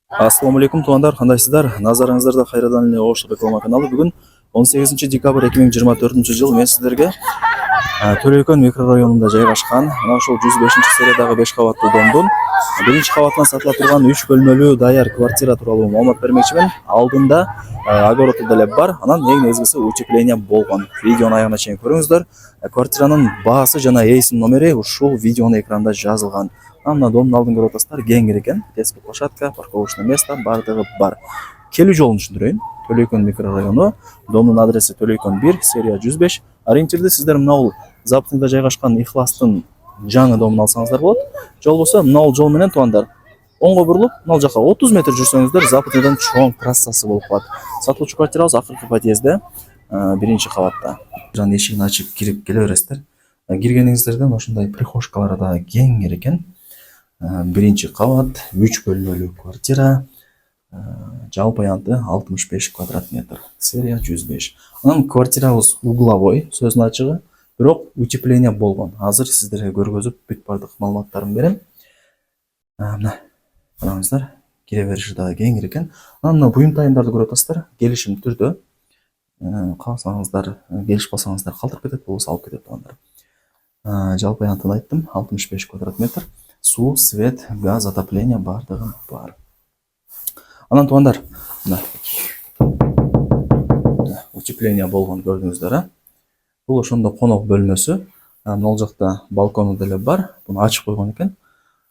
Ассаламу алейкум туугандар, кандайсыздар? Назарыңыздарда кайрадан эле Ош реклама каналы. Бүгүн 18 декабрь 2024 жыл мен сиздерге Төлөйкөн микрорайонунда жайгашкан мына ушул 105-сериядагы 5 кабаттуу домдун биринчи кабатынан сатыла турган 3 бөлмөлүү даяр квартира тууралуу маалымат бермекчимин. Алдында огороду деле бар, анан эң негизгиси утепление болгон. Видеону аягына чейин көрүңүздөр. Квартиранын баасы жана эсин номери ушул видеонун экранында жазылган. Мына домдун алдын көрүп атасыздар, кеңир экен. Детский площадка, парковочное место бардыгы бар. Келүү жолун түшүндүрөйүн. Төлөйкөн микрорайону, домдун адреси Төлөйкөн 1, серия 105. Ориентирди сиздер мына Западныйда жайгашкан Ихластын жаңы домун алсаңыздар болот. Жол болсо мына жол менен туугандар оңго бурулуп, мына жака 30 метр жүрсөңүздөр Западныйдан чоң трассасы болуп калат. Сатылуучу квартирабыз акыркы подъездде, биринчи кабатта. Жан эшигин ачып кирип келе бересиздер. Киргениңиздерден ошондой прихожкалары да кеңир экен. Биринчи кабат, 3 бөлмөлүү квартира. Жалпы аянты 65 квадрат метр, серия 105. Анан квартирабыз угловой, сөзүнүн ачыгы, бирок утепление болгон. Азыр сиздерге көргөзүп бүт бардык маалыматтарын берем. Мына караңыздар, кире бериши дагы кеңир экен. Анан буюм-тайымдарды көрүп атасыздар. Келишим түрдө калсаңыздар, келишпасаңыздар калтырып кетет, болбосо алып кетет туугандар. Жалпы аянтын айттым, 65 квадрат метр. Суу, свет, газ, отопление бардыгы бар. Анан туугандар, мына утепление болгон көрдүңүздөр, Бул ошондо конок бөлмөсү. Мына жакта балкону деле бар. Буну ачып койгон экен.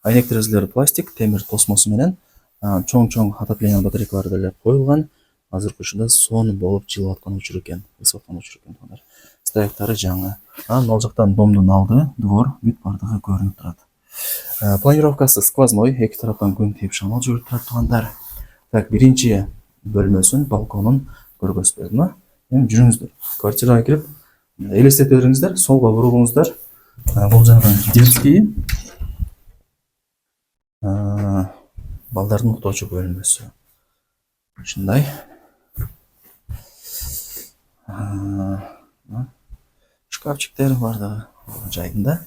Айнек терезелери пластик, темир тосмосу менен чоң-чоң отопление батарейкалары деле коюлган. Азыркы учурда сонун болуп жылып аткан учур экен, ысып аткан учур экен туугандар. Стояктары жаңы. Мына жактан домдун алды, двор, бүт бардыгы көрүнүп турат. Планировкасы сквозной, эки тараптан күн тийип шамал жүрүп турат туугандар. Так, биринчи бөлмөсүн, балконун көргөзүп бердим. Эми жүрүңүздөр. Квартирага кирип, элестете бериңиздер, солго бурулуңуздар. Бул жагы детский. Балдардын уктоочу бөлмөсү. Ушундай. Шкафчиктер бардыгы жайында.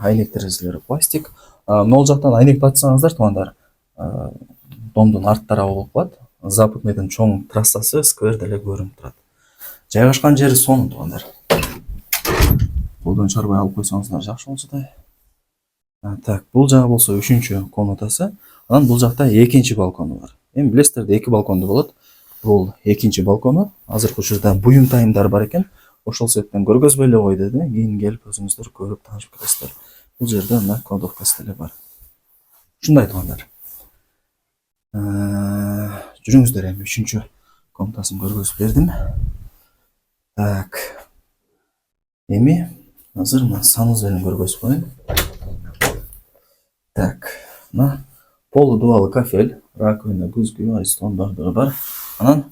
Айнек терезелери пластик. Мол жактан айнекти ачсаңыздар туугандар, домдун арт тарабы болуп калат. Западныйдын чоң трассасы, сквер деле көрүнүп турат. Жайгашкан жери сонун туугандар. Колдон чарбай алып койсоңуздар жакшы болсо да. Так, бул жагы болсо 3-чү комнатасы. Анан бул жакта экинчи балкону бар. Эми билесиздер да, эки балкондуу болот. Бул экинчи балкону. Азыркы учурда буюм тайымдар бар экен. Ошол себептен көргөзбөй эле кой деди. Кийин келип өзүңүздөр көрүп таанышып кетесиздер. Бул жерде мына кладовкасы деле бар. Ушундай туугандар. Жүрүңүздөр, эми 3-чү комнатасын көргөзүп бердим. Так. Эми азыр мына санузелин көргөзүп коеюн. Так, мына полудубалы кафель, раковина, күзгү, айстон бардыгы бар. Анан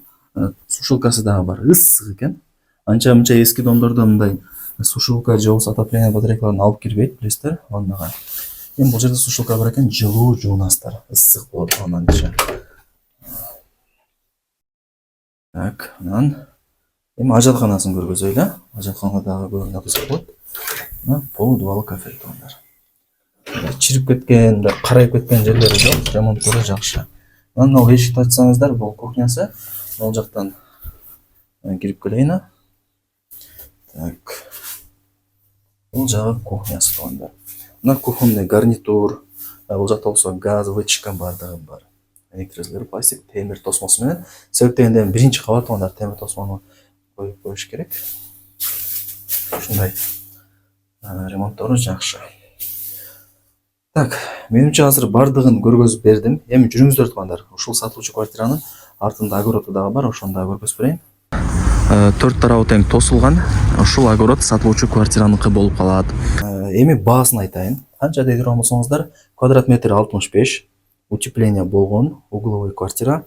сушилкасы дагы бар. Ысык экен. Анча-мынча эски домдордо мындай сушилка же болбосо отопление батарейкаларын алып кирбейт, билесиздер, ваннага. Эми бул жерде сушилка бар экен, жылуу жуунасыздар. Ысык болот ананча. Так, анан эми ажатканасын көргөзөйлү. Ажаткана дагы көбүнө кызык болот. Мына полудубалы кафель туугандар. Чирип кеткен, карайып кеткен жерлери жок, ремонттору жакшы. Мына эшикти ачсаңыздар, бул кухнясы. Мол жактан кирип келейин. Так. Бул жагы кухнясы туугандар. Мына кухонный гарнитур, бул жакта болсо газ, вытяжка бардыгы бар. Айнек терезелери пластик, темир тосмосу менен. Себеп дегенде биринчи кабат туугандар, темир тосмону коюп коюш керек. Ушундай. Ремонттору жакшы. Так, менимче азыр бардыгын көргөзүп бердим. Эми жүрүңүздөр туугандар. Ушул сатылуучу квартиранын артында огороду дагы бар, ошону дагы көргөзүп берейин. 4 тарабы тең тосулган. Ушул огород сатылуучу квартираныкы болуп калат. Эми баасын айтайын. Канча дей турган болсоңуздар, квадрат метр 65, утепление болгон, угловой квартира.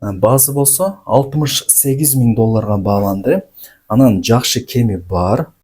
Баасы болсо $68.000 бааланды. Анан жакшы кеми бар.